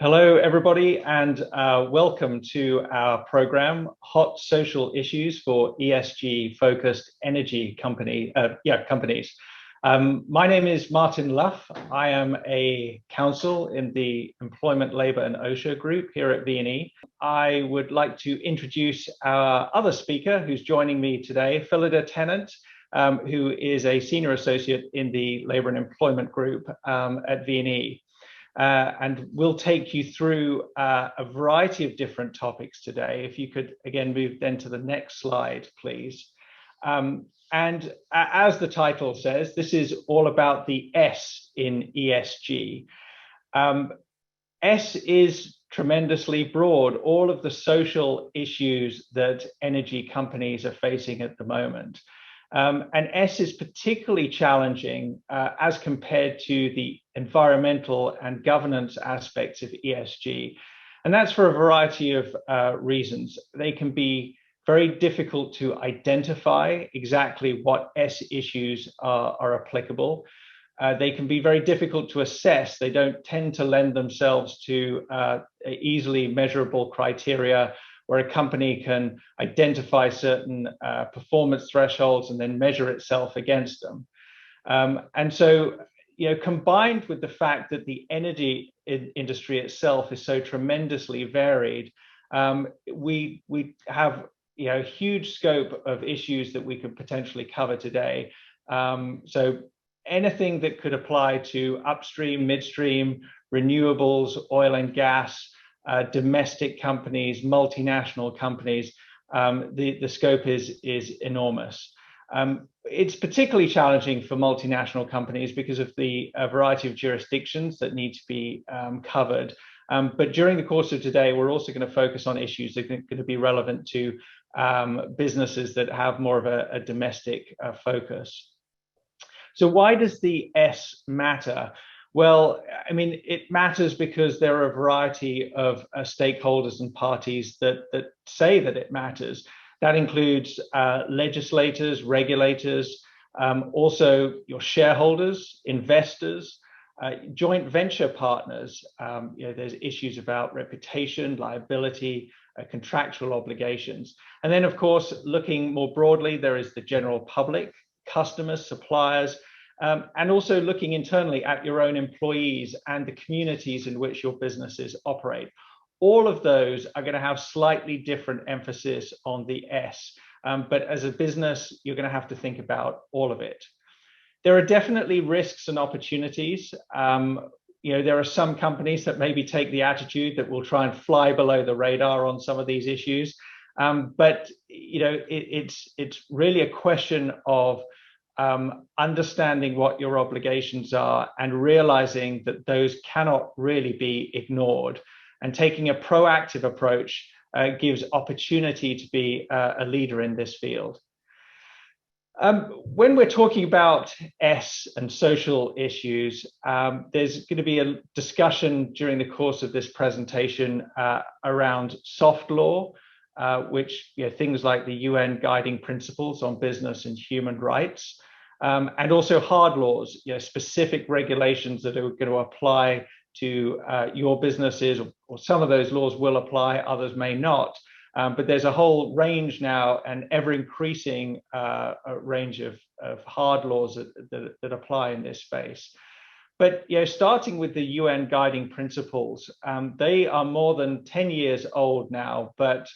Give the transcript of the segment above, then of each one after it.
Hello, everybody, and welcome to our program, Hot Social Issues for ESG-Focused Energy Companies. My name is Martin Luff. I am a counsel in the Employment, Labour and OSHA group here at V&E. I would like to introduce our other speaker who's joining me today, Phillida Tennant, who is a senior associate in the Labour and Employment group at V&E. And we'll take you through a variety of different topics today. If you could, again, move then to the next slide, please. And as the title says, this is all about the S in ESG. S is tremendously broad, all of the social issues that energy companies are facing at the moment. And S is particularly challenging as compared to the environmental and governance aspects of ESG. And that's for a variety of reasons. They can be very difficult to identify exactly what S issues are applicable. They can be very difficult to assess. They don't tend to lend themselves to easily measurable criteria where a company can identify certain performance thresholds and then measure itself against them. And so, combined with the fact that the energy industry itself is so tremendously varied, we have a huge scope of issues that we could potentially cover today. So anything that could apply to upstream, midstream, renewables, oil and gas, domestic companies, multinational companies, the scope is enormous. It's particularly challenging for multinational companies because of the variety of jurisdictions that need to be covered. But during the course of today, we're also going to focus on issues that are going to be relevant to businesses that have more of a domestic focus. So why does the S matter? Well, I mean, it matters because there are a variety of stakeholders and parties that say that it matters. That includes legislators, regulators, also your shareholders, investors, joint venture partners. There's issues about reputation, liability, contractual obligations. And then, of course, looking more broadly, there is the general public, customers, suppliers, and also looking internally at your own employees and the communities in which your businesses operate. All of those are going to have slightly different emphasis on the S, but as a business, you're going to have to think about all of it. There are definitely risks and opportunities. There are some companies that maybe take the attitude that will try and fly below the radar on some of these issues, but it's really a question of understanding what your obligations are and realizing that those cannot really be ignored. And taking a proactive approach gives opportunity to be a leader in this field. When we're talking about S and social issues, there's going to be a discussion during the course of this presentation around soft law, which things like the UN guiding principles on business and human rights, and also hard laws, specific regulations that are going to apply to your businesses, or some of those laws will apply, others may not. But there's a whole range now, an ever-increasing range of hard laws that apply in this space. But starting with the UN guiding principles, they are more than 10 years old now, but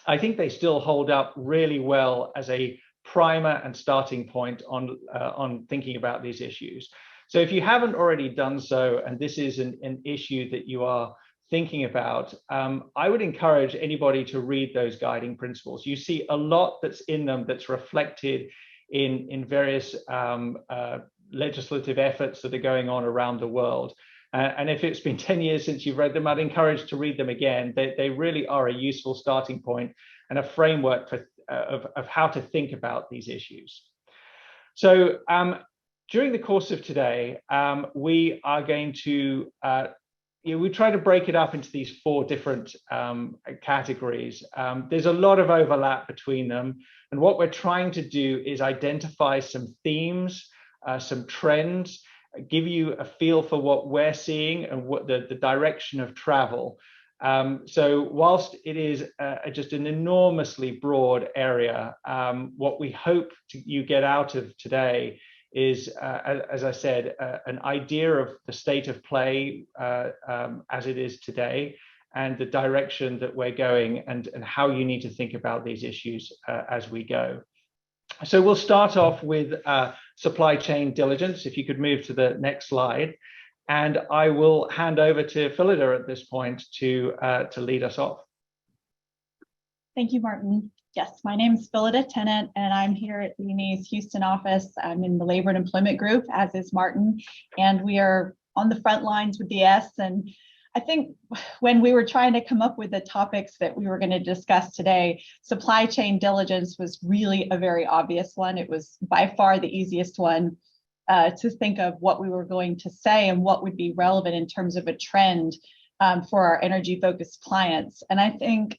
I think they still hold up really well as a primer and starting point on thinking about these issues. So if you haven't already done so, and this is an issue that you are thinking about, I would encourage anybody to read those guiding principles. You see a lot that's in them that's reflected in various legislative efforts that are going on around the world. And if it's been 10 years since you've read them, I'd encourage to read them again. They really are a useful starting point and a framework of how to think about these issues. So during the course of today, we are going to we try to break it up into these four different categories. There's a lot of overlap between them. And what we're trying to do is identify some themes, some trends, give you a feel for what we're seeing and what the direction of travel. So whilst it is just an enormously broad area, what we hope you get out of today is, as I said, an idea of the state of play as it is today, and the direction that we're going, and how you need to think about these issues as we go. So we'll start off with supply chain diligence. If you could move to the next slide. And I will hand over to Phillida at this point to lead us off. Thank you, Martin. Yes, my name is Phillida Tennant, and I'm here at ENE's Houston office. I'm in the Labor and Employment Group, as is Martin, and we are on the front lines with the S. And I think when we were trying to come up with the topics that we were going to discuss today, supply chain diligence was really a very obvious one. It was by far the easiest one to think of what we were going to say and what would be relevant in terms of a trend for our energy-focused clients. And I think,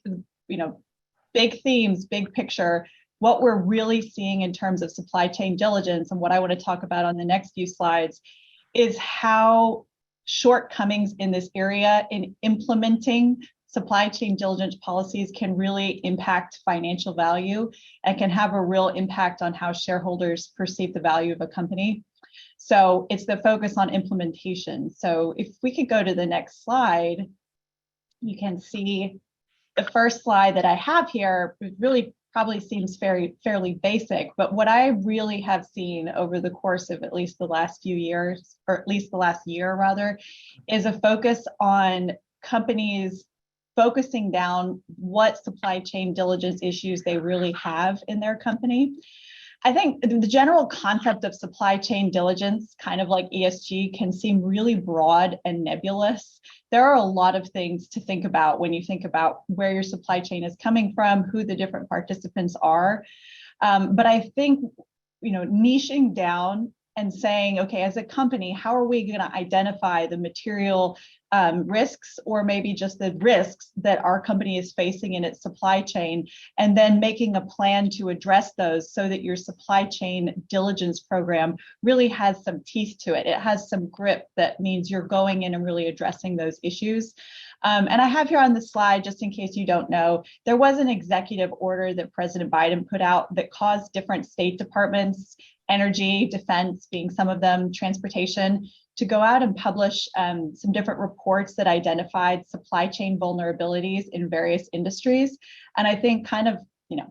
big themes, big picture, what we're really seeing in terms of supply chain diligence, and what I want to talk about on the next few slides, is how shortcomings in this area in implementing supply chain diligence policies can really impact financial value and can have a real impact on how shareholders perceive the value of a company. So it's the focus on implementation. So if we could go to the next slide, you can see the first slide that I have here. It really probably seems fairly basic, but what I really have seen over the course of at least the last few years, or at least the last year rather, is a focus on companies focusing down what supply chain diligence issues they really have in their company. I think the general concept of supply chain diligence, kind of like ESG, can seem really broad and nebulous. There are a lot of things to think about when you think about where your supply chain is coming from, who the different participants are. But I think, niching down and saying, okay, as a company, how are we going to identify the material risks, or maybe just the risks that our company is facing in its supply chain, and then making a plan to address those so that your supply chain diligence program really has some teeth to it. It has some grip that means you're going in and really addressing those issues. And I have here on the slide, just in case you don't know, there was an executive order that President Biden put out that caused different state departments, energy, defense being some of them, transportation, to go out and publish some different reports that identified supply chain vulnerabilities in various industries. And I think kind of,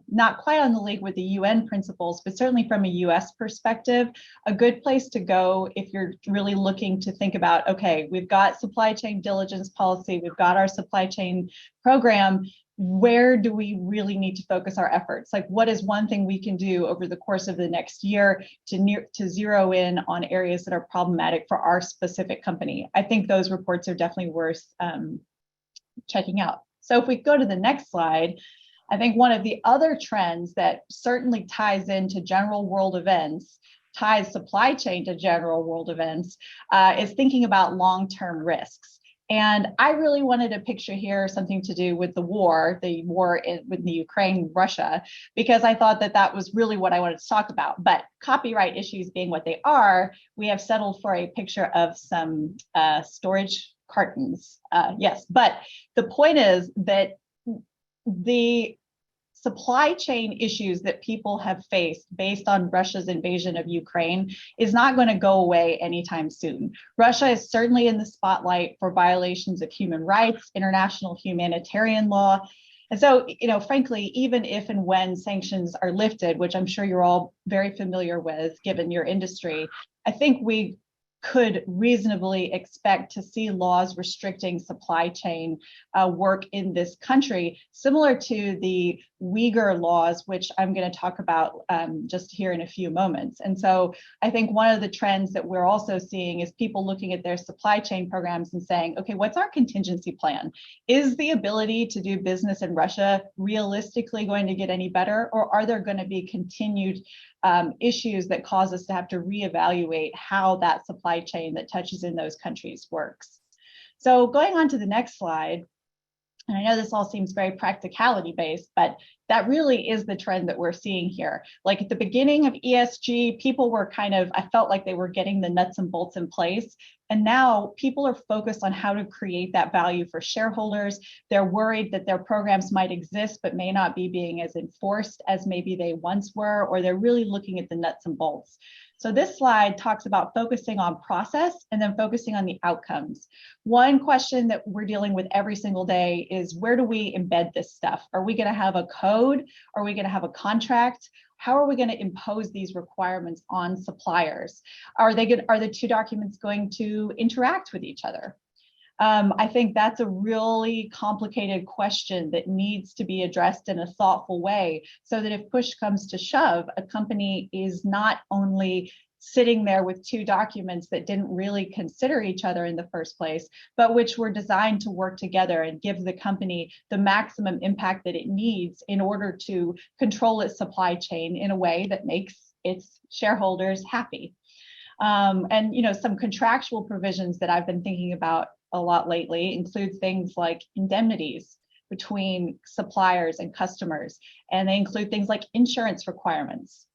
not quite on the league with the UN principles, but certainly from a US perspective, a good place to go if you're really looking to think about, okay, we've got supply chain diligence policy, we've got our supply chain program, where do we really need to focus our efforts? Like, what is one thing we can do over the course of the next year to zero in on areas that are problematic for our specific company? I think those reports are definitely worth checking out. So if we go to the next slide, I think one of the other trends that certainly ties into general world events, ties supply chain to general world events, is thinking about long-term risks. And I really wanted to picture here something to do with the war with the Ukraine, Russia, because I thought that was really what I wanted to talk about. But copyright issues being what they are, we have settled for a picture of some storage cartons. Yes, but the point is that the supply chain issues that people have faced based on Russia's invasion of Ukraine is not going to go away anytime soon. Russia is certainly in the spotlight for violations of human rights, international humanitarian law. And so, frankly, even if and when sanctions are lifted, which I'm sure you're all very familiar with, given your industry, I think we could reasonably expect to see laws restricting supply chain work in this country, similar to the Uyghur laws, which I'm going to talk about just here in a few moments. And so I think one of the trends that we're also seeing is people looking at their supply chain programs and saying, okay, what's our contingency plan? Is the ability to do business in Russia realistically going to get any better, or are there going to be continued issues that cause us to have to reevaluate how that supply chain that touches in those countries works? So going on to the next slide, And I know this all seems very practicality based, but that really is the trend that we're seeing here. Like at the beginning of ESG, people were I felt like they were getting the nuts and bolts in place. And now people are focused on how to create that value for shareholders. They're worried that their programs might exist, but may not be being as enforced as maybe they once were, or they're really looking at the nuts and bolts. So this slide talks about focusing on process and then focusing on the outcomes. One question that we're dealing with every single day is, where do we embed this stuff? Are we going to have a code? Are we going to have a contract? How are we going to impose these requirements on suppliers? Are the two documents going to interact with each other? I think that's a really complicated question that needs to be addressed in a thoughtful way, so that if push comes to shove, a company is not only sitting there with two documents that didn't really consider each other in the first place, but which were designed to work together and give the company the maximum impact that it needs in order to control its supply chain in a way that makes its shareholders happy. And some contractual provisions that I've been thinking about a lot lately include things like indemnities between suppliers and customers, and they include things like insurance requirements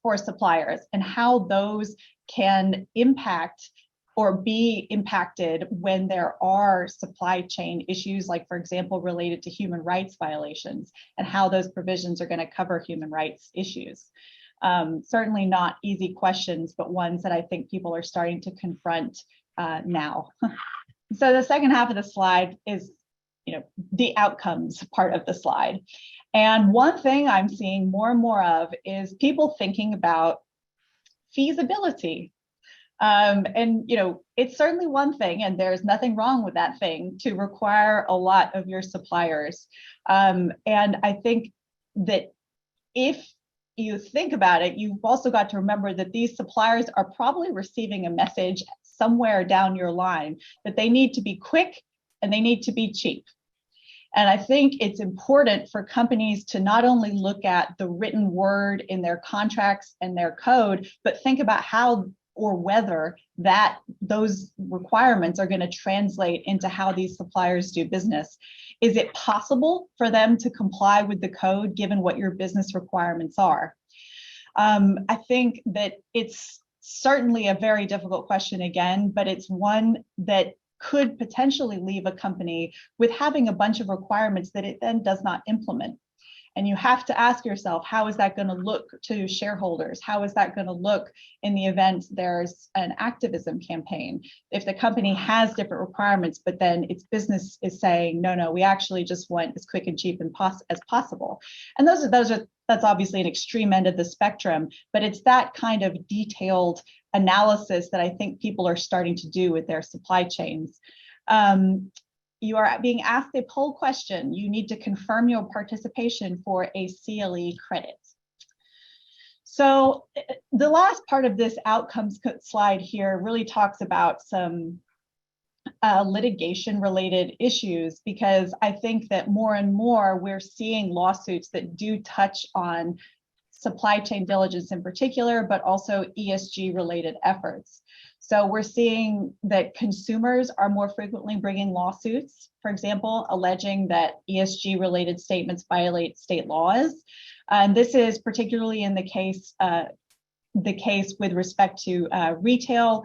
for suppliers and how those can impact or be impacted when there are supply chain issues, like, for example, related to human rights violations, and how those provisions are going to cover human rights issues. Certainly not easy questions, but ones that I think people are starting to confront now. So the second half of the slide is, the outcomes part of the slide. And one thing I'm seeing more and more of is people thinking about feasibility. It's certainly one thing, and there's nothing wrong with that thing, to require a lot of your suppliers. And I think that if you think about it, you've also got to remember that these suppliers are probably receiving a message somewhere down your line that they need to be quick and they need to be cheap. And I think it's important for companies to not only look at the written word in their contracts and their code, but think about how or whether those requirements are going to translate into how these suppliers do business. Is it possible for them to comply with the code given what your business requirements are? I think that it's certainly a very difficult question again, but it's one that could potentially leave a company with having a bunch of requirements that it then does not implement. And you have to ask yourself, how is that going to look to shareholders? How is that going to look in the event there's an activism campaign? If the company has different requirements, but then its business is saying, no, we actually just want as quick and cheap as possible. And that's obviously an extreme end of the spectrum, but it's that kind of detailed analysis that I think people are starting to do with their supply chains. You are being asked a poll question. You need to confirm your participation for a CLE credit. So the last part of this outcomes slide here really talks about some litigation related issues, because I think that more and more we're seeing lawsuits that do touch on supply chain diligence in particular, but also ESG related efforts. So we're seeing that consumers are more frequently bringing lawsuits, for example, alleging that ESG related statements violate state laws. And this is particularly in the case with respect to retail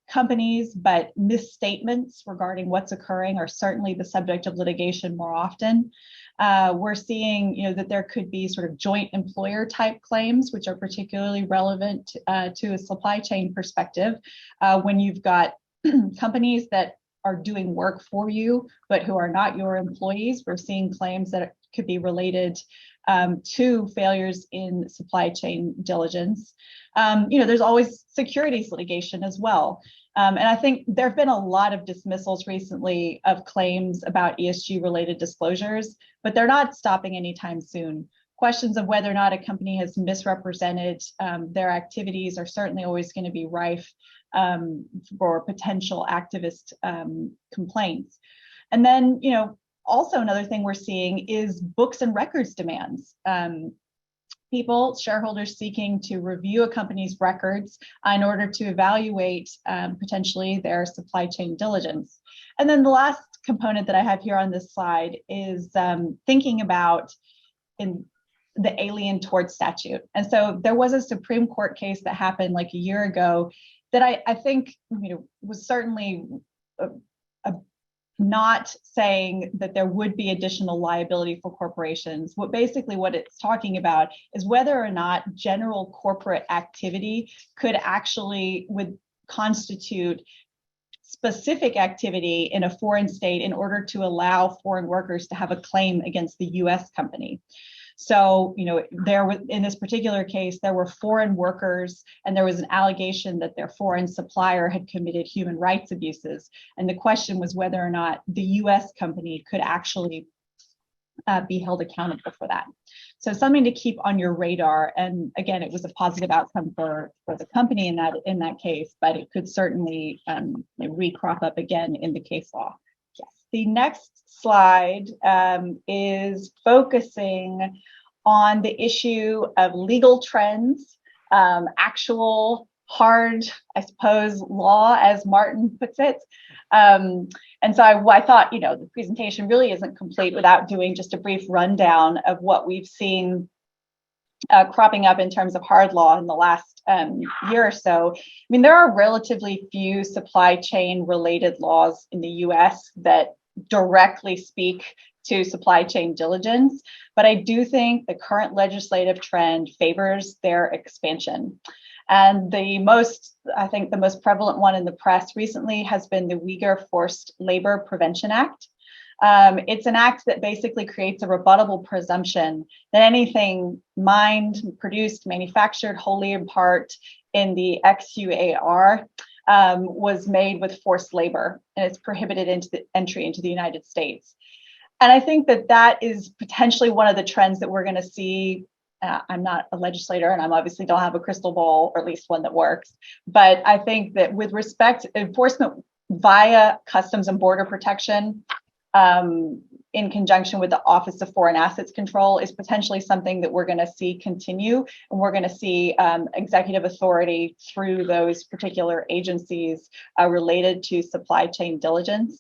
companies, but misstatements regarding what's occurring are certainly the subject of litigation more often. We're seeing, that there could be sort of joint employer type claims, which are particularly relevant to a supply chain perspective. When you've got companies that are doing work for you, but who are not your employees, we're seeing claims that could be related to failures in supply chain diligence. There's always securities litigation as well. And I think there have been a lot of dismissals recently of claims about ESG related disclosures, but they're not stopping anytime soon. Questions of whether or not a company has misrepresented their activities are certainly always going to be rife for potential activist complaints. And then, also another thing we're seeing is books and records demands. Shareholders seeking to review a company's records in order to evaluate potentially their supply chain diligence. And then the last component that I have here on this slide is thinking about in the Alien Tort Statute. And so there was a Supreme Court case that happened like a year ago that I think was certainly not saying that there would be additional liability for corporations. What it's talking about is whether or not general corporate activity would constitute specific activity in a foreign state in order to allow foreign workers to have a claim against the US company. So, in this particular case, there were foreign workers and there was an allegation that their foreign supplier had committed human rights abuses. And the question was whether or not the US company could actually be held accountable for that. So something to keep on your radar. And again, it was a positive outcome for the company in that case, but it could certainly recrop up again in the case law. Yes. The next slide is focusing on the issue of legal trends, actual hard, I suppose, law, as Martin puts it. And so I thought, the presentation really isn't complete without doing just a brief rundown of what we've seen cropping up in terms of hard law in the last year or so. I mean, there are relatively few supply chain related laws in the US that directly speak to supply chain diligence, but I do think the current legislative trend favors their expansion. And the most prevalent one in the press recently has been the Uyghur Forced Labor Prevention Act. It's an act that basically creates a rebuttable presumption that anything mined, produced, manufactured wholly in part in the XUAR was made with forced labor, and it's prohibited entry into the United States. And I think that is potentially one of the trends that we're going to see. I'm not a legislator, and I'm obviously don't have a crystal ball, or at least one that works. But I think that with respect to enforcement via Customs and Border Protection, in conjunction with the Office of Foreign Assets Control, is potentially something that we're going to see continue, and we're going to see executive authority through those particular agencies related to supply chain diligence.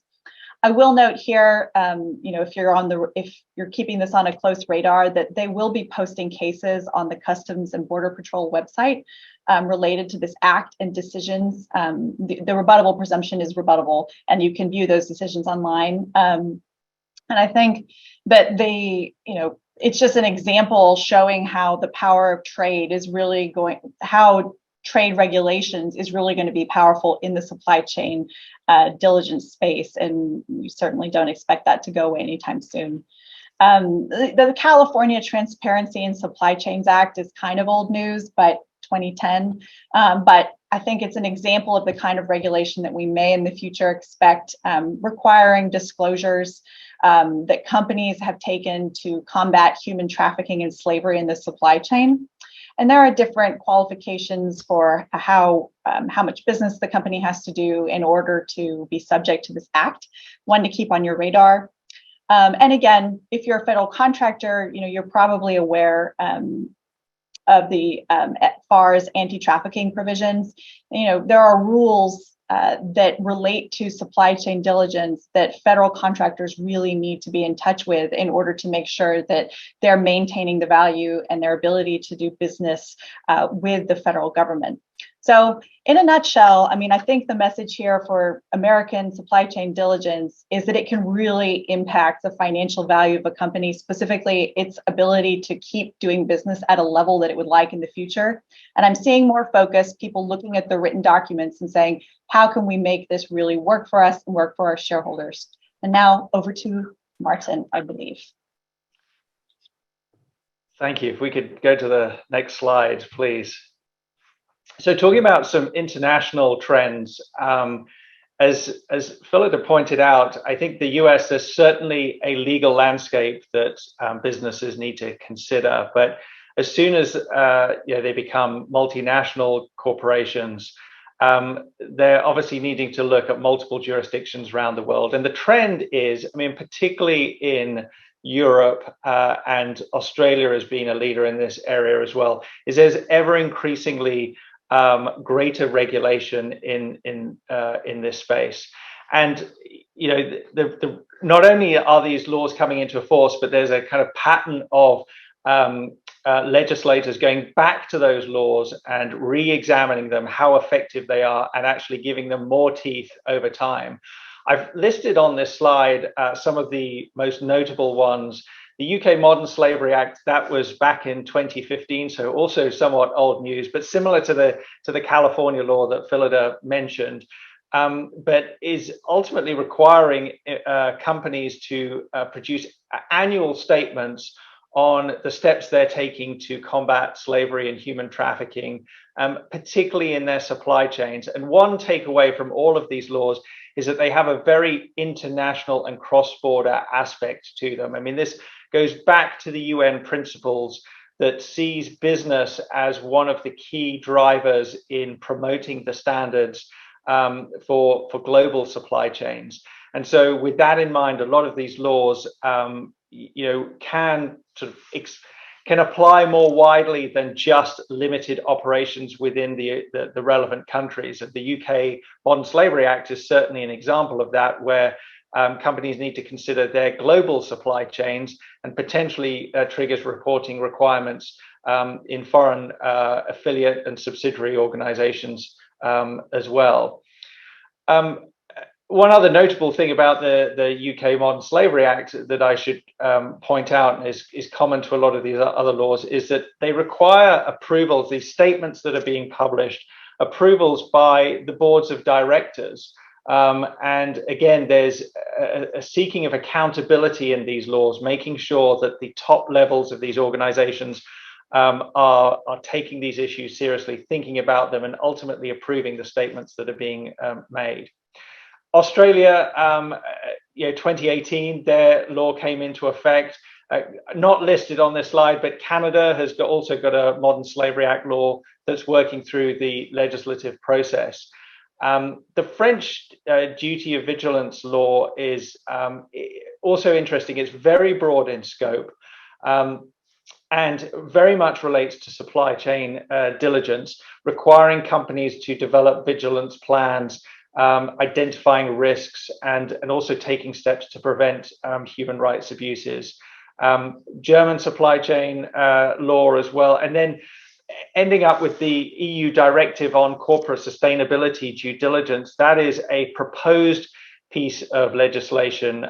I will note here, if you're keeping this on a close radar, that they will be posting cases on the Customs and Border Patrol website related to this act and decisions. The rebuttable presumption is rebuttable, and you can view those decisions online. And I think that it's just an example showing how the power of trade is really how trade regulations is really going to be powerful in the supply chain diligence space, and we certainly don't expect that to go away anytime soon. The California Transparency in Supply Chains Act is kind of old news, but 2010. But I think it's an example of the kind of regulation that we may in the future expect, requiring disclosures that companies have taken to combat human trafficking and slavery in the supply chain. And there are different qualifications for how much business the company has to do in order to be subject to this act. One to keep on your radar. And again, if you're a federal contractor, you're probably aware of the FAR's anti-trafficking provisions. There are rules that relate to supply chain diligence that federal contractors really need to be in touch with in order to make sure that they're maintaining the value and their ability to do business with the federal government. So in a nutshell, I think the message here for American supply chain diligence is that it can really impact the financial value of a company, specifically its ability to keep doing business at a level that it would like in the future. And I'm seeing more focus, people looking at the written documents and saying, how can we make this really work for us and work for our shareholders? And now over to Martin, I believe. Thank you. If we could go to the next slide, please. So talking about some international trends, as Phillida pointed out, I think the US, there's certainly a legal landscape that businesses need to consider. But as soon as they become multinational corporations, they're obviously needing to look at multiple jurisdictions around the world. And the trend is, particularly in Europe and Australia has been a leader in this area as well, is there's ever increasingly greater regulation in this space. And not only are these laws coming into force, but there's a kind of pattern of legislators going back to those laws and re-examining them, how effective they are, and actually giving them more teeth over time. I've listed on this slide some of the most notable ones. The UK Modern Slavery Act, that was back in 2015, so also somewhat old news, but similar to the California law that Phillida mentioned, but is ultimately requiring companies to produce annual statements on the steps they're taking to combat slavery and human trafficking, particularly in their supply chains. And one takeaway from all of these laws is that they have a very international and cross-border aspect to them. I mean, this goes back to the UN principles that sees business as one of the key drivers in promoting the standards for global supply chains. And so with that in mind, a lot of these laws can apply more widely than just limited operations within the relevant countries. And the UK Modern Slavery Act is certainly an example of that, where companies need to consider their global supply chains and potentially triggers reporting requirements in foreign affiliate and subsidiary organizations as well. One other notable thing about the UK Modern Slavery Act that I should point out, and is common to a lot of these other laws, is that they require approvals, these statements that are being published, approvals by the boards of directors. And again, there's a seeking of accountability in these laws, making sure that the top levels of these organizations are taking these issues seriously, thinking about them, and ultimately approving the statements that are being made. Australia, 2018, their law came into effect. Not listed on this slide, but Canada has also got a Modern Slavery Act law that's working through the legislative process. The French duty of vigilance law is also interesting. It's very broad in scope and very much relates to supply chain diligence, requiring companies to develop vigilance plans, identifying risks, and also taking steps to prevent human rights abuses. German supply chain law as well, and then ending up with the EU directive on corporate sustainability due diligence. That is a proposed piece of legislation.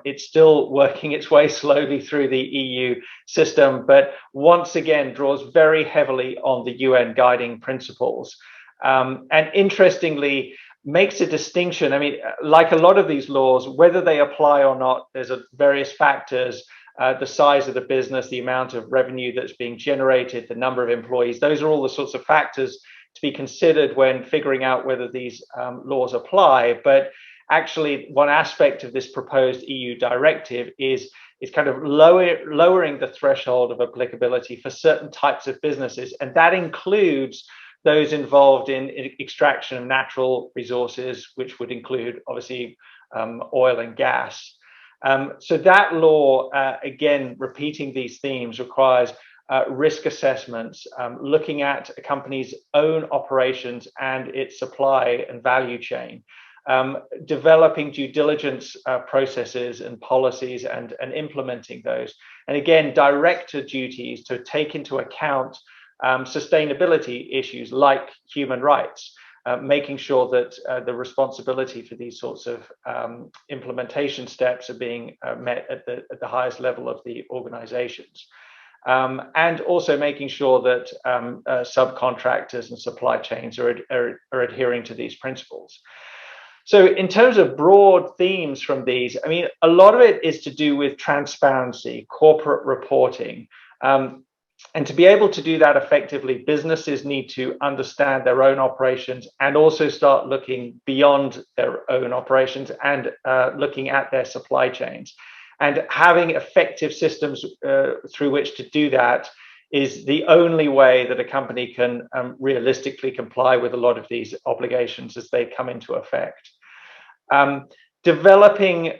It's still working its way slowly through the EU system, but once again draws very heavily on the UN guiding principles. And interestingly, makes a distinction. I mean, like a lot of these laws, whether they apply or not, there's various factors, the size of the business, the amount of revenue that's being generated, the number of employees. Those are all the sorts of factors to be considered when figuring out whether these laws apply. But actually, one aspect of this proposed EU directive is kind of lowering the threshold of applicability for certain types of businesses. And that includes those involved in extraction of natural resources, which would include, obviously, oil and gas. So that law, again, repeating these themes, requires risk assessments, looking at a company's own operations and its supply and value chain, developing due diligence processes and policies and implementing those. And again, director duties to take into account sustainability issues like human rights, making sure that the responsibility for these sorts of implementation steps are being met at the highest level of the organizations. And also making sure that subcontractors and supply chains are adhering to these principles. So in terms of broad themes from these, I mean, a lot of it is to do with transparency, corporate reporting. And to be able to do that effectively, businesses need to understand their own operations and also start looking beyond their own operations and looking at their supply chains. And having effective systems through which to do that is the only way that a company can realistically comply with a lot of these obligations as they come into effect. Developing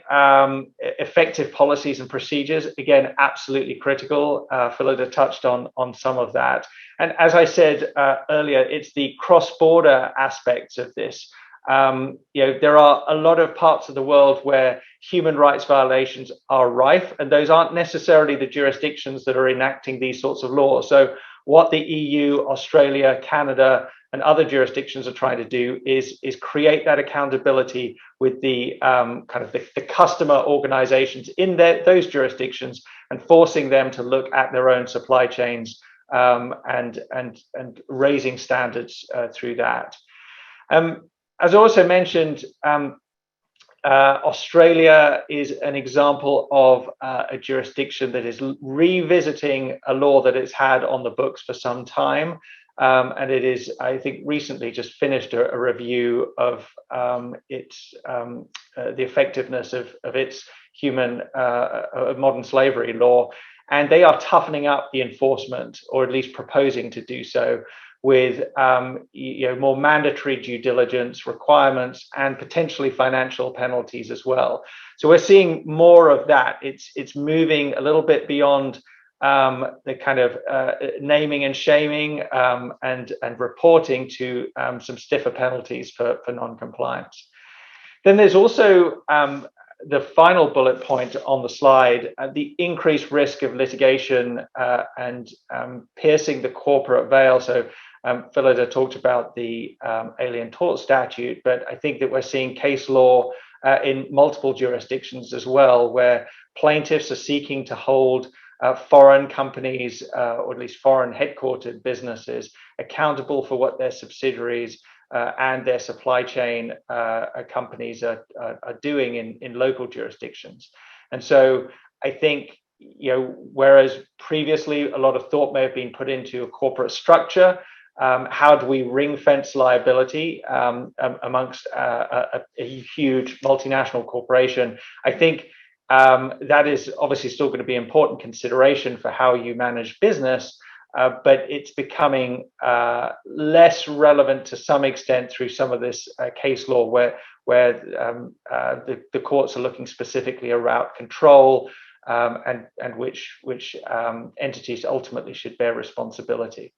effective policies and procedures, again, absolutely critical. Phillida touched on some of that. And as I said earlier, it's the cross-border aspects of this there are a lot of parts of the world where human rights violations are rife, and those aren't necessarily the jurisdictions that are enacting these sorts of laws. So what the EU, Australia, Canada, and other jurisdictions are trying to do is create that accountability with the kind of the customer organizations in those jurisdictions, and forcing them to look at their own supply chains and raising standards through that. As I also mentioned, Australia is an example of a jurisdiction that is revisiting a law that it's had on the books for some time. And it is, I think, recently just finished a review of its the effectiveness of its modern slavery law. And they are toughening up the enforcement, or at least proposing to do so, with more mandatory due diligence requirements and potentially financial penalties as well. So we're seeing more of that. It's moving a little bit beyond the kind of naming and shaming and reporting to some stiffer penalties for non-compliance. Then there's also the final bullet point on the slide, the increased risk of litigation and piercing the corporate veil. So Phillida talked about the Alien Tort Statute, but I think that we're seeing case law in multiple jurisdictions as well, where plaintiffs are seeking to hold foreign companies, or at least foreign headquartered businesses, accountable for what their subsidiaries and their supply chain companies are doing in local jurisdictions. And so I think, whereas previously a lot of thought may have been put into a corporate structure, how do we ring fence liability amongst a huge multinational corporation? I think that is obviously still going to be an important consideration for how you manage business, but it's becoming less relevant to some extent through some of this case law where the courts are looking specifically around control and which entities ultimately should bear responsibility.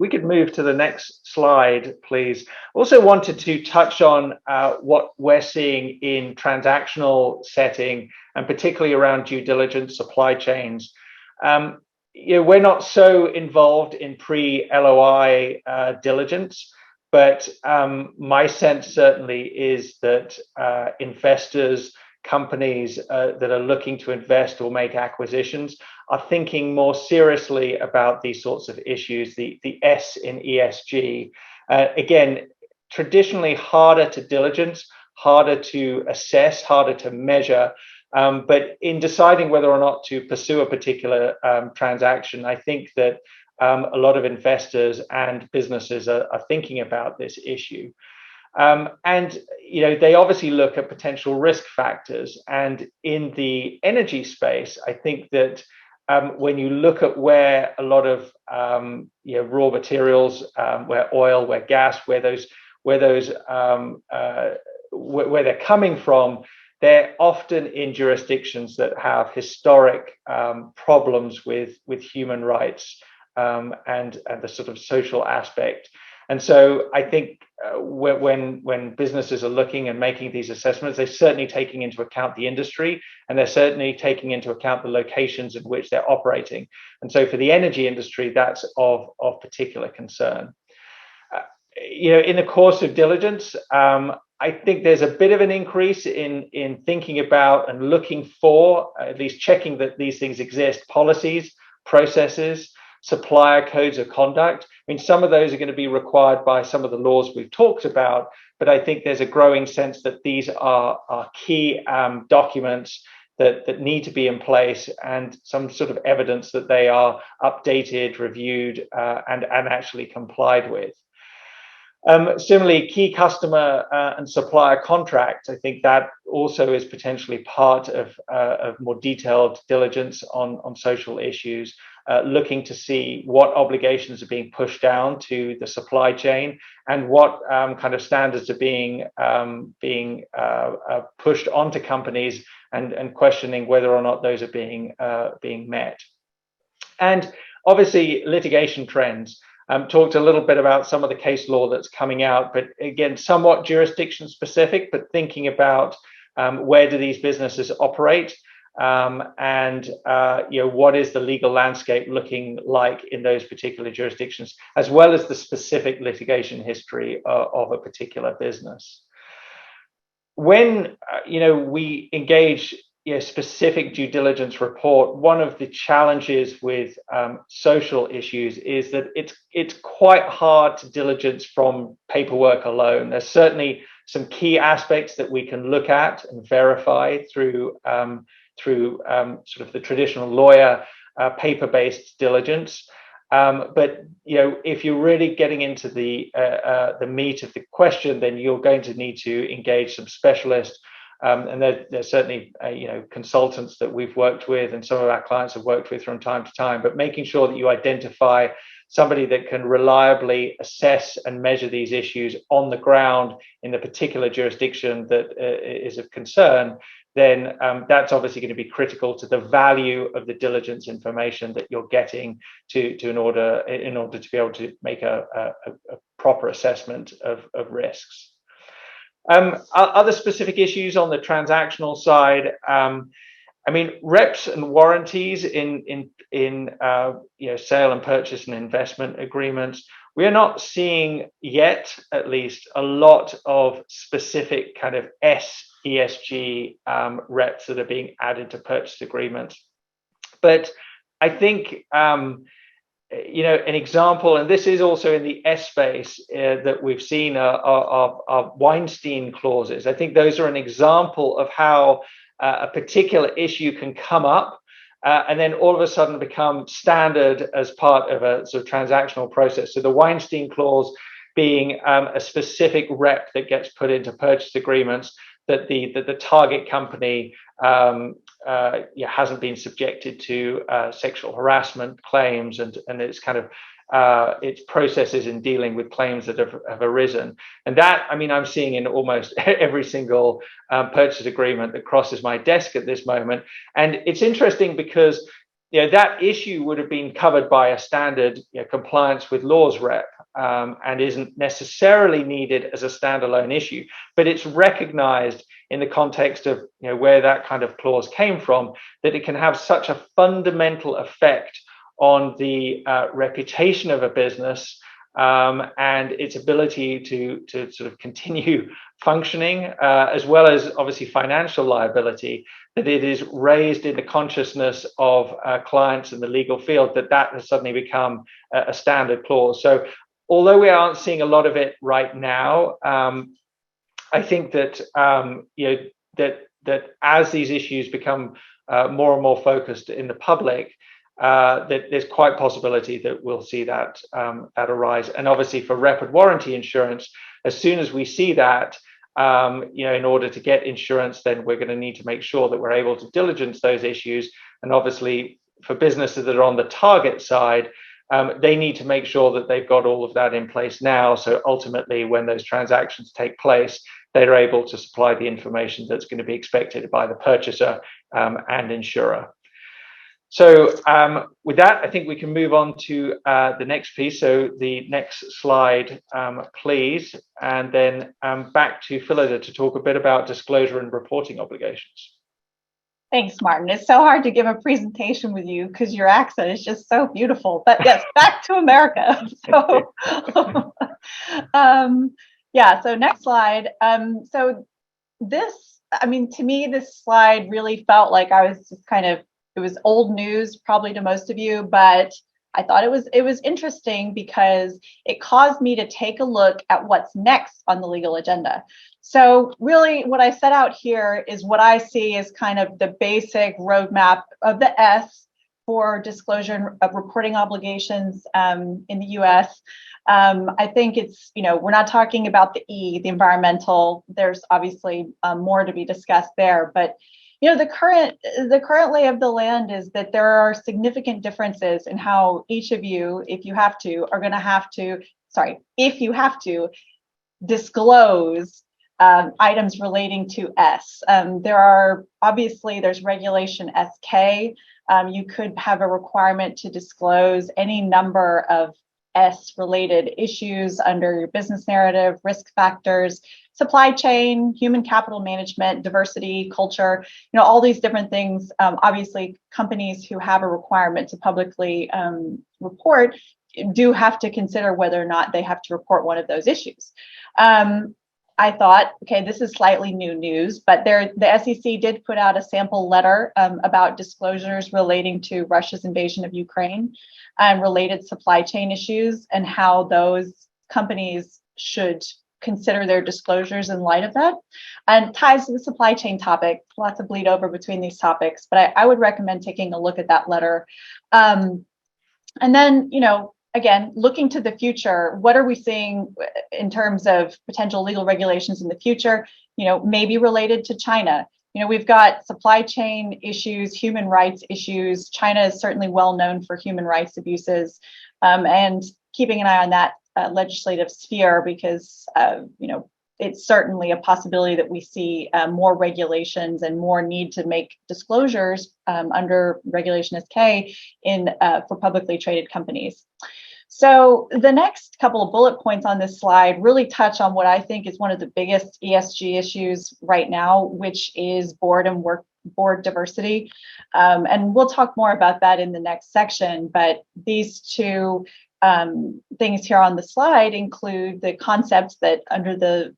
We could move to the next slide, please. Also wanted to touch on what we're seeing in transactional setting, and particularly around due diligence supply chains. We're not so involved in pre-LOI diligence, but my sense certainly is that investors, companies that are looking to invest or make acquisitions are thinking more seriously about these sorts of issues, the S in ESG. Again, traditionally harder to diligence, harder to assess, harder to measure. But in deciding whether or not to pursue a particular transaction, I think that a lot of investors and businesses are thinking about this issue. And they obviously look at potential risk factors. And in the energy space, I think that when you look at where a lot of raw materials, where oil, where gas, where they're coming from, they're often in jurisdictions that have historic problems with human rights and the sort of social aspect. And so I think when businesses are looking and making these assessments, they're certainly taking into account the industry, and they're certainly taking into account the locations in which they're operating. And so for the energy industry, that's of particular concern. In the course of diligence, I think there's a bit of an increase in thinking about and looking for, at least checking that these things exist, policies, processes, supplier codes of conduct. I mean, some of those are going to be required by some of the laws we've talked about, but I think there's a growing sense that these are key documents that need to be in place, and some sort of evidence that they are updated, reviewed, and actually complied with. Similarly, key customer and supplier contracts, I think that also is potentially part of more detailed diligence on social issues, looking to see what obligations are being pushed down to the supply chain and what kind of standards are being pushed onto companies, and questioning whether or not those are being met. And obviously litigation trends. talked a little bit about some of the case law that's coming out, but again, somewhat jurisdiction specific, but thinking about where do these businesses operate, and what is the legal landscape looking like in those particular jurisdictions, as well as the specific litigation history of a particular business. When we engage specific due diligence report, one of the challenges with social issues is that it's quite hard to diligence from paperwork alone. There's certainly some key aspects that we can look at and verify through sort of the traditional lawyer paper-based diligence. But if you're really getting into the meat of the question, then you're going to need to engage some specialists. And there's certainly consultants that we've worked with and some of our clients have worked with from time to time, but making sure that you identify somebody that can reliably assess and measure these issues on the ground in the particular jurisdiction that is of concern, then that's obviously going to be critical to the value of the diligence information that you're getting in order to be able to make a proper assessment of risks. Other specific issues on the transactional side, reps and warranties in sale and purchase and investment agreements. We are not seeing yet, at least, a lot of specific kind of ESG reps that are being added to purchase agreements. But I think an example, and this is also in the S space that we've seen are Weinstein clauses. I think those are an example of how a particular issue can come up and then all of a sudden become standard as part of a sort of transactional process. So the Weinstein clause being a specific rep that gets put into purchase agreements that the target company hasn't been subjected to sexual harassment claims and its kind of its processes in dealing with claims that have arisen. And that, I'm seeing in almost every single purchase agreement that crosses my desk at this moment. And it's interesting because that issue would have been covered by a standard compliance with laws rep and isn't necessarily needed as a standalone issue, but it's recognized in the context of where that kind of clause came from, that it can have such a fundamental effect on the reputation of a business and its ability to sort of continue functioning, as well as obviously financial liability, that it is raised in the consciousness of clients in the legal field that has suddenly become a standard clause. So although we aren't seeing a lot of it right now, I think that that as these issues become more and more focused in the public, that there's quite possibility that we'll see that arise. And obviously for rep and warranty insurance, as soon as we see that, in order to get insurance, then we're going to need to make sure that we're able to diligence those issues. And obviously for businesses that are on the target side, they need to make sure that they've got all of that in place now. So ultimately, when those transactions take place, they're able to supply the information that's going to be expected by the purchaser and insurer. So with that, I think we can move on to the next piece. So the next slide, please. And then back to Phillida to talk a bit about disclosure and reporting obligations. Thanks, Martin. It's so hard to give a presentation with you because your accent is just so beautiful. But yes, back to America. So, so next slide. So this, to me, this slide really felt like I was just it was old news probably to most of you, but I thought it was interesting because it caused me to take a look at what's next on the legal agenda. So really what I set out here is what I see as kind of the basic roadmap of the S for disclosure of reporting obligations in the US. I think it's, we're not talking about the E, the environmental. There's obviously more to be discussed there, but the current lay of the land is that there are significant differences in how each of you, if you have to disclose items relating to S. There's regulation SK. You could have a requirement to disclose any number of S-related issues under your business narrative, risk factors, supply chain, human capital management, diversity, culture, all these different things. Obviously, companies who have a requirement to publicly report do have to consider whether or not they have to report one of those issues. I thought, okay, this is slightly new news, but the SEC did put out a sample letter about disclosures relating to Russia's invasion of Ukraine and related supply chain issues and how those companies should consider their disclosures in light of that. And ties to the supply chain topic, lots of bleed over between these topics, but I would recommend taking a look at that letter. And then, again, looking to the future, what are we seeing in terms of potential legal regulations in the future, maybe related to China? We've got supply chain issues, human rights issues. China is certainly well known for human rights abuses, and keeping an eye on that legislative sphere because, it's certainly a possibility that we see more regulations and more need to make disclosures under Regulation SK for publicly traded companies. So the next couple of bullet points on this slide really touch on what I think is one of the biggest ESG issues right now, which is board diversity. And we'll talk more about that in the next section, but these two things here on the slide include the concepts that under the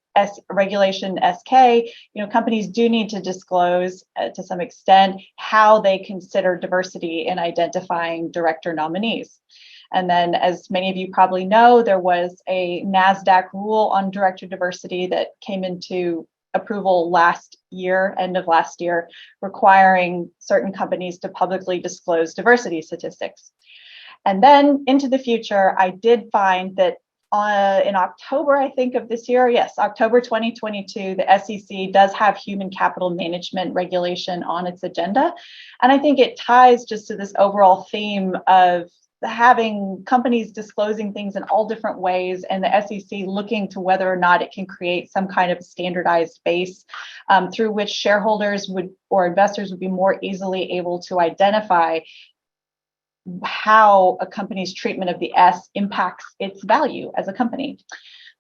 Regulation SK, companies do need to disclose to some extent how they consider diversity in identifying director nominees. And then, as many of you probably know, there was a NASDAQ rule on director diversity that came into approval end of last year, requiring certain companies to publicly disclose diversity statistics. And then into the future, I did find that in October, I think of this year, yes, October 2022, the SEC does have human capital management regulation on its agenda. And I think it ties just to this overall theme of having companies disclosing things in all different ways and the SEC looking to whether or not it can create some kind of standardized base through which shareholders or investors would be more easily able to identify how a company's treatment of the S impacts its value as a company.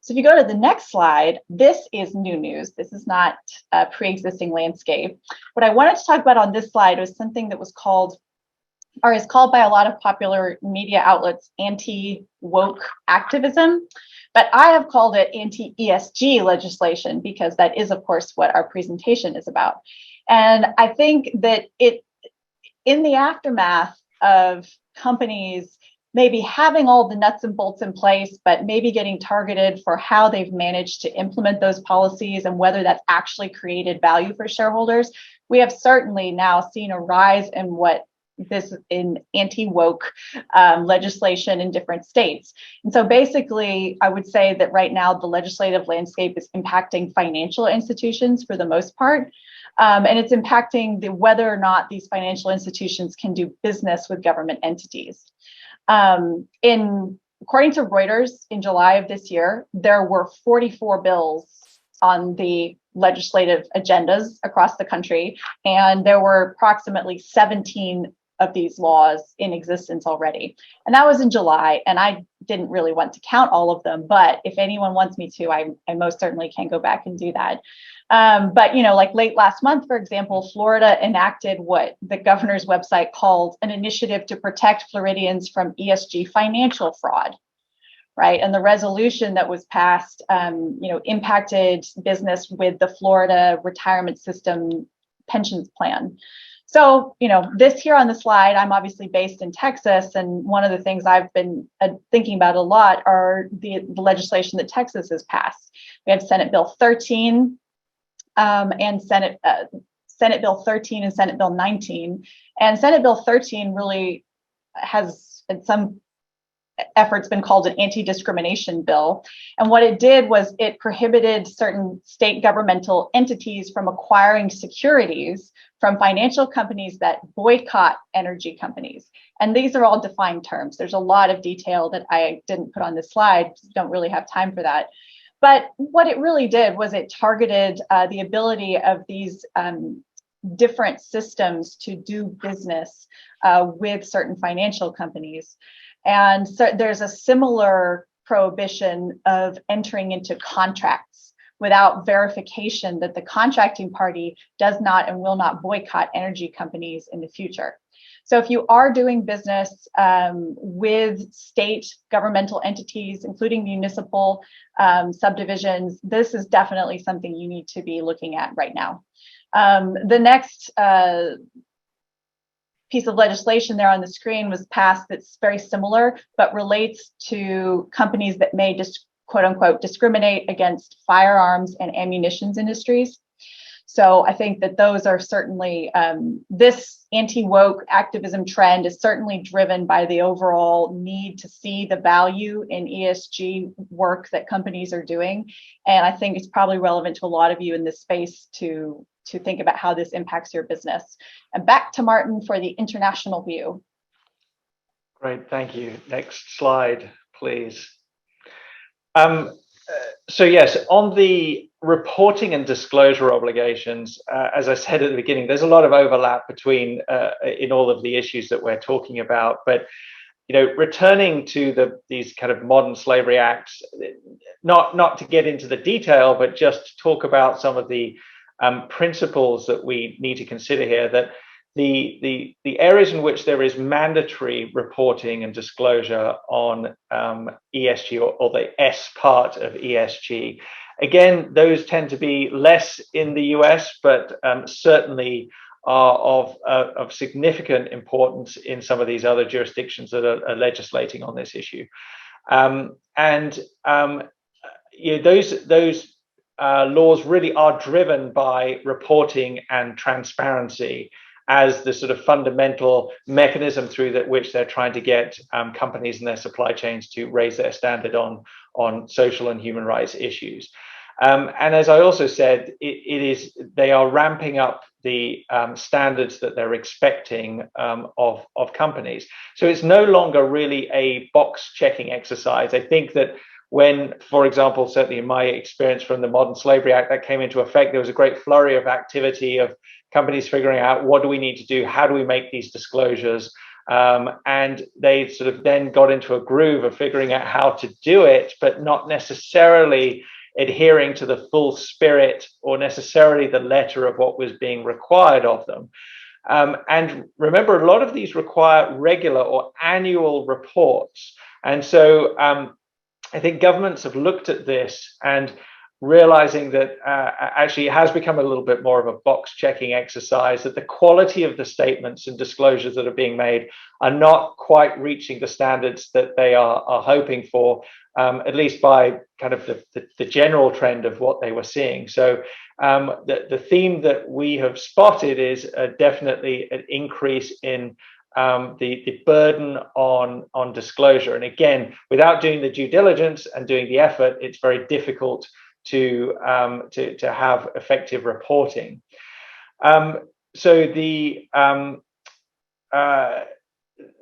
So if you go to the next slide, this is new news. This is not a pre-existing landscape. What I wanted to talk about on this slide was something that was called, or is called by a lot of popular media outlets, anti-woke activism. But I have called it anti-ESG legislation because that is, of course, what our presentation is about. And I think that in the aftermath of companies maybe having all the nuts and bolts in place, but maybe getting targeted for how they've managed to implement those policies and whether that's actually created value for shareholders, we have certainly now seen a rise in anti-woke legislation in different states. And so basically, I would say that right now the legislative landscape is impacting financial institutions for the most part. And it's impacting whether or not these financial institutions can do business with government entities. According to Reuters, in July of this year, there were 44 bills on the legislative agendas across the country, and there were approximately 17 of these laws in existence already. And that was in July, and I didn't really want to count all of them, but if anyone wants me to, I most certainly can go back and do that. But, like late last month, for example, Florida enacted what the governor's website called an initiative to protect Floridians from ESG financial fraud, right? And the resolution that was passed, impacted business with the Florida retirement system pensions plan. So, this here on the slide, I'm obviously based in Texas, and one of the things I've been thinking about a lot are the legislation that Texas has passed. We have Senate Bill 13 and Senate Bill 13 and Senate Bill 19. And Senate Bill 13 really has, in some efforts, been called an anti-discrimination bill. And what it did was it prohibited certain state governmental entities from acquiring securities from financial companies that boycott energy companies. And these are all defined terms. There's a lot of detail that I didn't put on this slide, don't really have time for that. But what it really did was it targeted the ability of these different systems to do business with certain financial companies. And so there's a similar prohibition of entering into contracts without verification that the contracting party does not and will not boycott energy companies in the future. So if you are doing business with state governmental entities, including municipal subdivisions, this is definitely something you need to be looking at right now. The next piece of legislation there on the screen was passed that's very similar, but relates to companies that may quote unquote discriminate against firearms and ammunitions industries. So I think that those are certainly, this anti-woke activism trend is certainly driven by the overall need to see the value in ESG work that companies are doing. And I think it's probably relevant to a lot of you in this space to think about how this impacts your business. And back to Martin for the international view. Great, thank you. Next slide, please. So yes, on the reporting and disclosure obligations, as I said at the beginning, there's a lot of overlap between in all of the issues that we're talking about. But returning to these kind of modern slavery acts, not to get into the detail, but just talk about some of the principles that we need to consider here. That the areas in which there is mandatory reporting and disclosure on ESG or the S part of ESG, again, those tend to be less in the US, but certainly are of significant importance in some of these other jurisdictions that are legislating on this issue. Those laws really are driven by reporting and transparency as the sort of fundamental mechanism through which they're trying to get companies and their supply chains to raise their standard on social and human rights issues. And as I also said, they are ramping up the standards that they're expecting of companies. So it's no longer really a box checking exercise. I think that when, for example, certainly in my experience from the Modern Slavery Act that came into effect, there was a great flurry of activity of companies figuring out what do we need to do, how do we make these disclosures, and they sort of then got into a groove of figuring out how to do it, but not necessarily adhering to the full spirit or necessarily the letter of what was being required of them. And remember, a lot of these require regular or annual reports. And so I think governments have looked at this and realizing that actually it has become a little bit more of a box checking exercise, that the quality of the statements and disclosures that are being made are not quite reaching the standards that they are hoping for, at least by kind of the general trend of what they were seeing. So the theme that we have spotted is definitely an increase in the burden on disclosure. And again, without doing the due diligence and doing the effort, it's very difficult to have effective reporting. So the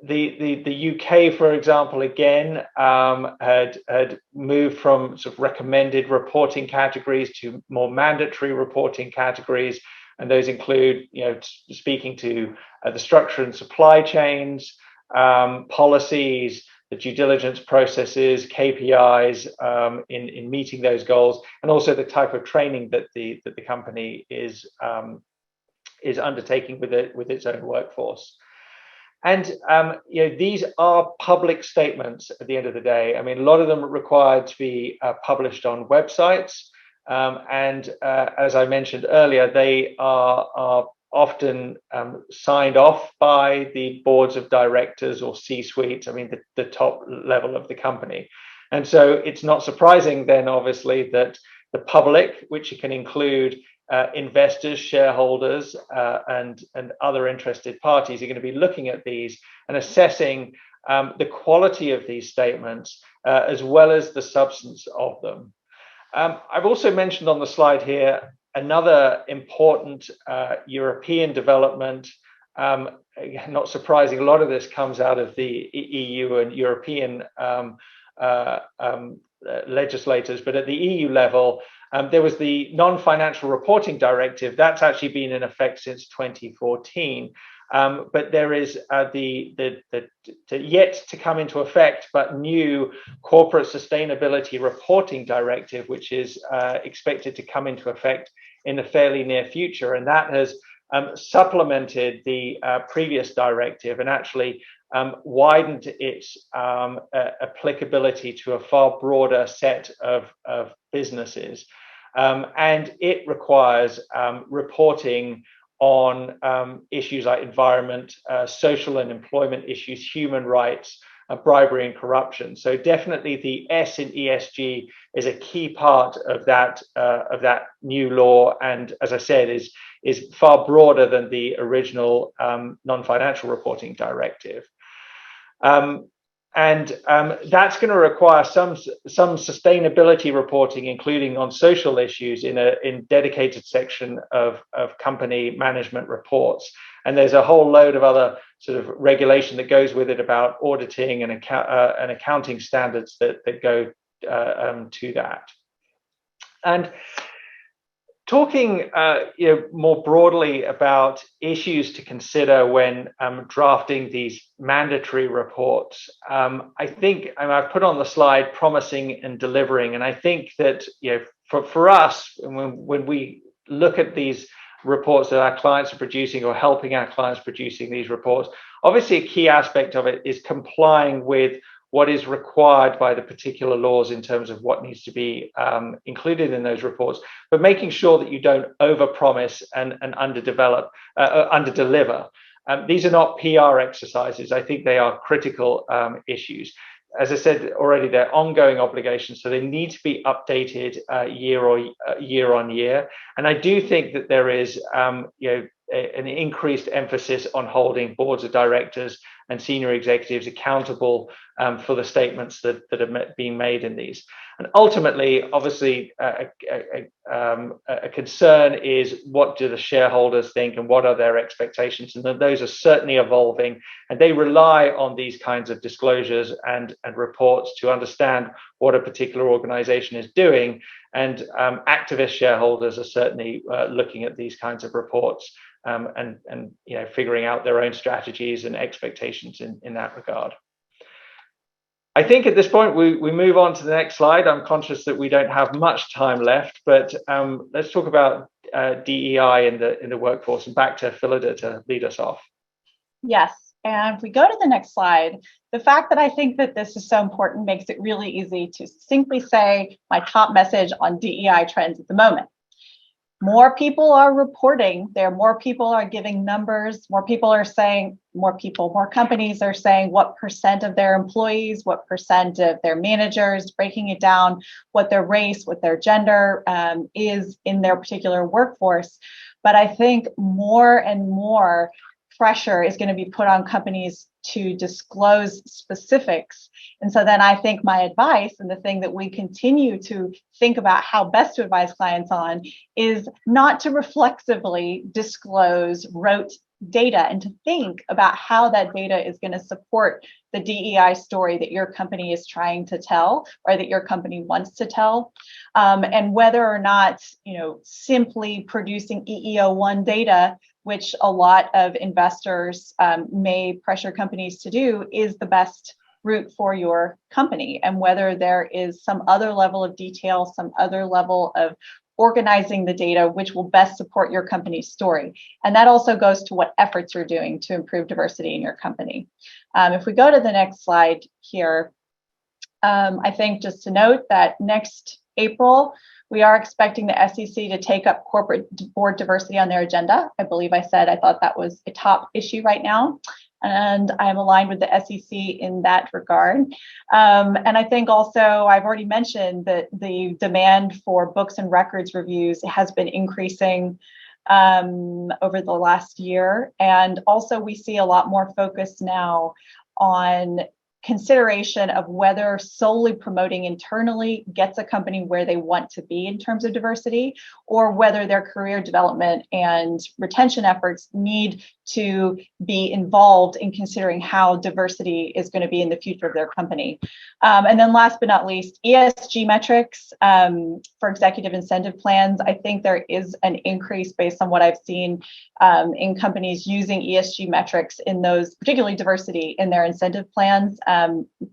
UK, for example, again had moved from sort of recommended reporting categories to more mandatory reporting categories, and those include, speaking to the structure and supply chains, policies, the due diligence processes, KPIs in meeting those goals, and also the type of training that the company is undertaking with its own workforce. And these are public statements at the end of the day. I mean, a lot of them are required to be published on websites, and as I mentioned earlier, they are often signed off by the boards of directors or C-suite, I mean, the top level of the company. And so it's not surprising then, obviously, that the public, which can include investors, shareholders, and other interested parties, are going to be looking at these and assessing the quality of these statements as well as the substance of them. I've also mentioned on the slide here another important European development. Not surprising, a lot of this comes out of the EU and European legislators, but at the EU level, there was the non-financial reporting directive that's actually been in effect since 2014. but there is the yet to come into effect but new corporate sustainability reporting directive, which is expected to come into effect in the fairly near future, and that has supplemented the previous directive and actually widened its applicability to a far broader set of businesses. And it requires reporting on issues like environment, social and employment issues, human rights, bribery and corruption. So definitely the S in ESG is a key part of that new law, and as I said, is far broader than the original non-financial reporting directive. And that's going to require some sustainability reporting, including on social issues, in dedicated section of company management reports. And there's a whole load of other sort of regulation that goes with it about auditing and accounting standards that go to that. And talking more broadly about issues to consider when drafting these mandatory reports, I think, and I've put on the slide promising and delivering, and I think that for us, when we look at these reports that our clients are producing or helping our clients producing these reports, obviously a key aspect of it is complying with what is required by the particular laws in terms of what needs to be included in those reports, but making sure that you don't overpromise and underdeliver. These are not PR exercises. I think they are critical issues. As I said already, they're ongoing obligations, so they need to be updated year on year. And I do think that there is an increased emphasis on holding boards of directors and senior executives accountable for the statements that are being made in these. And ultimately, obviously, a concern is, what do the shareholders think and what are their expectations? And those are certainly evolving, and they rely on these kinds of disclosures and reports to understand what a particular organization is doing. And activist shareholders are certainly looking at these kinds of reports and figuring out their own strategies and expectations in that regard. I think at this point we move on to the next slide. I'm conscious that we don't have much time left, but let's talk about DEI in the workforce, and back to Phillida to lead us off. Yes, and if we go to the next slide, the fact that I think that this is so important makes it really easy to succinctly say my top message on DEI trends at the moment. More people are reporting, more people are giving numbers, more companies are saying what percent of their employees, what percent of their managers, breaking it down, what their race, what their gender is in their particular workforce. But I think more and more pressure is going to be put on companies to disclose specifics. And so then I think my advice, and the thing that we continue to think about how best to advise clients on, is not to reflexively disclose rote data, and to think about how that data is going to support the DEI story that your company is trying to tell, or that your company wants to tell, and whether or not simply producing EEO1 data, which a lot of investors may pressure companies to do, is the best route for your company, and whether there is some other level of detail, some other level of organizing the data which will best support your company's story. And that also goes to what efforts you're doing to improve diversity in your company. If we go to the next slide here, I think just to note that next April, we are expecting the SEC to take up corporate board diversity on their agenda. I believe I said I thought that was a top issue right now, and I'm aligned with the SEC in that regard. And I think also, I've already mentioned that the demand for books and records reviews has been increasing over the last year. And also we see a lot more focus now on consideration of whether solely promoting internally gets a company where they want to be in terms of diversity, or whether their career development and retention efforts need to be involved in considering how diversity is going to be in the future of their company. And then last but not least, ESG metrics for executive incentive plans. I think there is an increase based on what I've seen in companies using ESG metrics in those, particularly diversity in their incentive plans,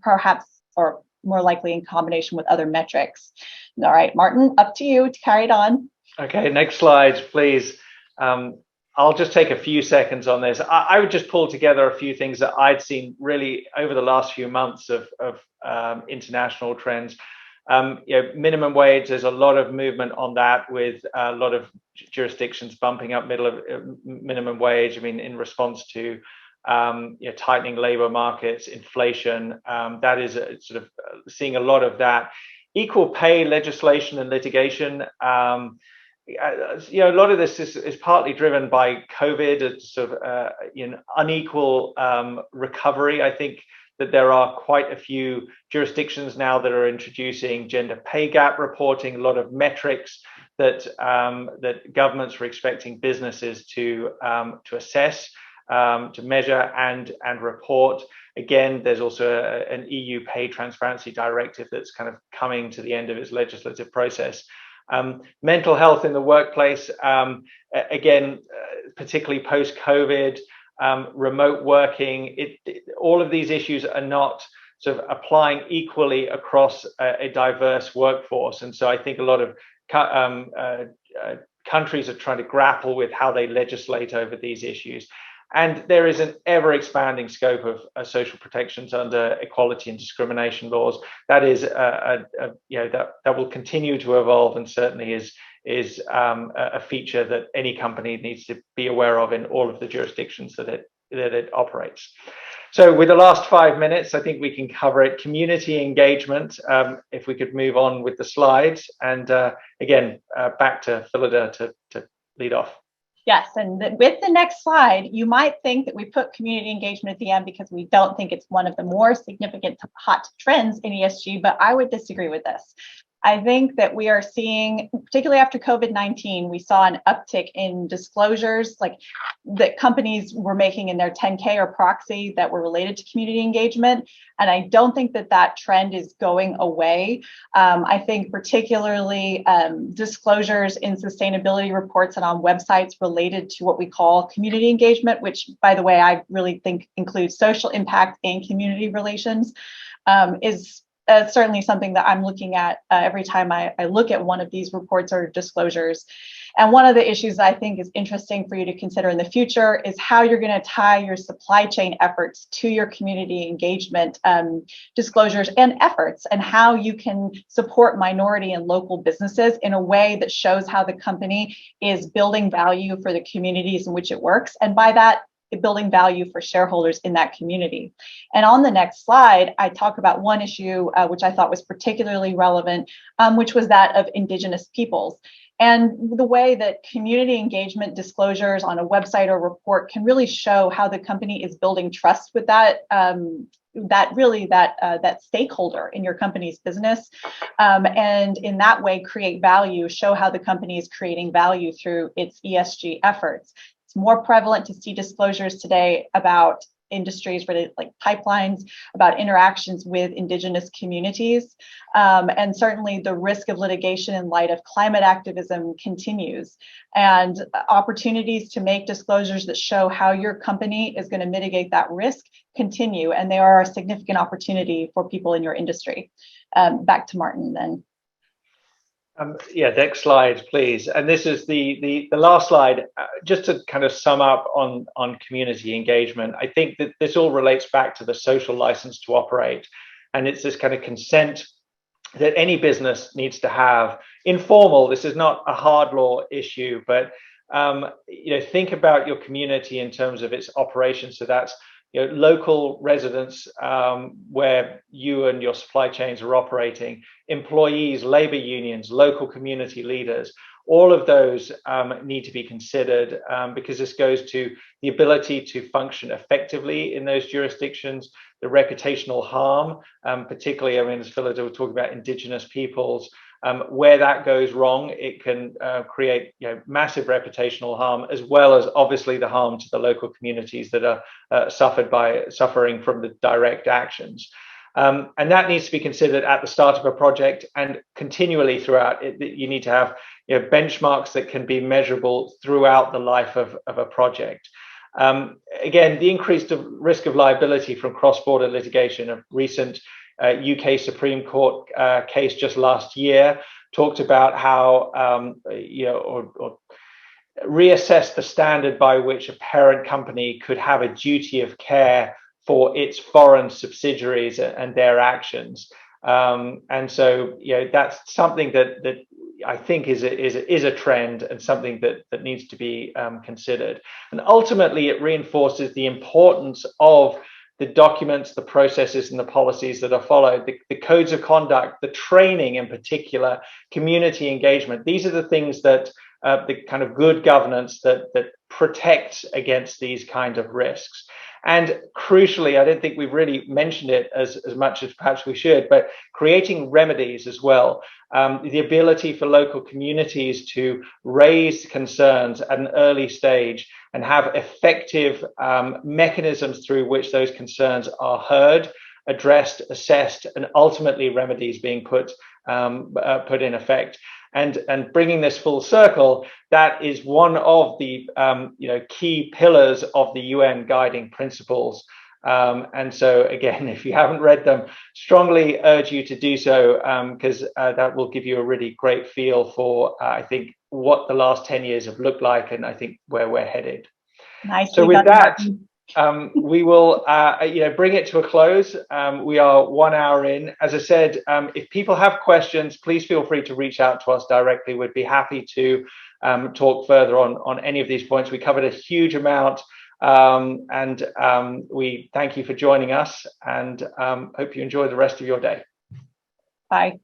perhaps or more likely in combination with other metrics. All right, Martin, up to you to carry it on. Okay, next slide, please. I'll just take a few seconds on this. I would just pull together a few things that I'd seen really over the last few months of international trends. Minimum wage, there's a lot of movement on that, with a lot of jurisdictions bumping up minimum wage. I mean, in response to tightening labor markets, inflation, that is sort of seeing a lot of that. Equal pay legislation and litigation. A lot of this is partly driven by COVID. It's sort of unequal recovery. I think that there are quite a few jurisdictions now that are introducing gender pay gap reporting, a lot of metrics that that governments are expecting businesses to assess, to measure and report. Again, there's also an EU pay transparency directive that's kind of coming to the end of its legislative process. Mental health in the workplace, again, particularly post-COVID, remote working, all of these issues are not sort of applying equally across a diverse workforce. And so I think a lot of countries are trying to grapple with how they legislate over these issues. And there is an ever-expanding scope of social protections under equality and discrimination laws. That is, that will continue to evolve, and certainly is a feature that any company needs to be aware of in all of the jurisdictions that it operates. So, with the last 5 minutes, I think we can cover it. Community engagement. If we could move on with the slides, and again, back to Phillida to lead off. Yes, and with the next slide, you might think that we put community engagement at the end because we don't think it's one of the more significant hot trends in ESG, but I would disagree with this. I think that we are seeing, particularly after COVID-19, we saw an uptick in disclosures like that companies were making in their 10K or proxy that were related to community engagement. And I don't think that that trend is going away. I think particularly disclosures in sustainability reports and on websites related to what we call community engagement, which, by the way, I really think includes social impact and community relations, is certainly something that I'm looking at every time I look at one of these reports or disclosures. And one of the issues I think is interesting for you to consider in the future is how you're going to tie your supply chain efforts to your community engagement disclosures and efforts, and how you can support minority and local businesses in a way that shows how the company is building value for the communities in which it works. And by that, building value for shareholders in that community. And on the next slide, I talk about one issue which I thought was particularly relevant, which was that of Indigenous peoples. And the way that community engagement disclosures on a website or report can really show how the company is building trust with that stakeholder in your company's business, and in that way create value, show how the company is creating value through its ESG efforts. It's more prevalent to see disclosures today about industries related like pipelines, about interactions with Indigenous communities. And certainly the risk of litigation in light of climate activism continues. And opportunities to make disclosures that show how your company is going to mitigate that risk continue. And they are a significant opportunity for people in your industry. Back to Martin then. Next slide, please. And this is the last slide, just to kind of sum up on community engagement. I think that this all relates back to the social license to operate. And it's this kind of consent that any business needs to have. Informal, this is not a hard law issue, but think about your community in terms of its operations. So that's local residents where you and your supply chains are operating, employees, labor unions, local community leaders. All of those need to be considered because this goes to the ability to function effectively in those jurisdictions, the reputational harm, particularly, I mean, as Philida was talking about indigenous peoples, where that goes wrong, it can create massive reputational harm, as well as obviously the harm to the local communities that are suffering from the direct actions. And that needs to be considered at the start of a project and continually throughout. You need to have benchmarks that can be measurable throughout the life of a project. Again, the increased risk of liability from cross-border litigation. A recent UK Supreme Court case just last year talked about how or reassess the standard by which a parent company could have a duty of care for its foreign subsidiaries and their actions. And so, that's something that I think is a trend and something that needs to be considered. And ultimately, it reinforces the importance of the documents, the processes, and the policies that are followed, the codes of conduct, the training in particular, community engagement. These are the things that the kind of good governance that protects against these kind of risks. And crucially, I don't think we've really mentioned it as much as perhaps we should, but creating remedies as well. The ability for local communities to raise concerns at an early stage and have effective mechanisms through which those concerns are heard, addressed, assessed, and ultimately remedies being put in effect. And bringing this full circle, that is one of the key pillars of the UN guiding principles. And so again, if you haven't read them, strongly urge you to do so, because that will give you a really great feel for, I think, what the last 10 years have looked like, and I think where we're headed. Nicely so with done, that, Martin. we will bring it to a close. We are 1 hour in. As I said, if people have questions, please feel free to reach out to us directly. We'd be happy to talk further on any of these points. We covered a huge amount, and we thank you for joining us, and hope you enjoy the rest of your day. Bye.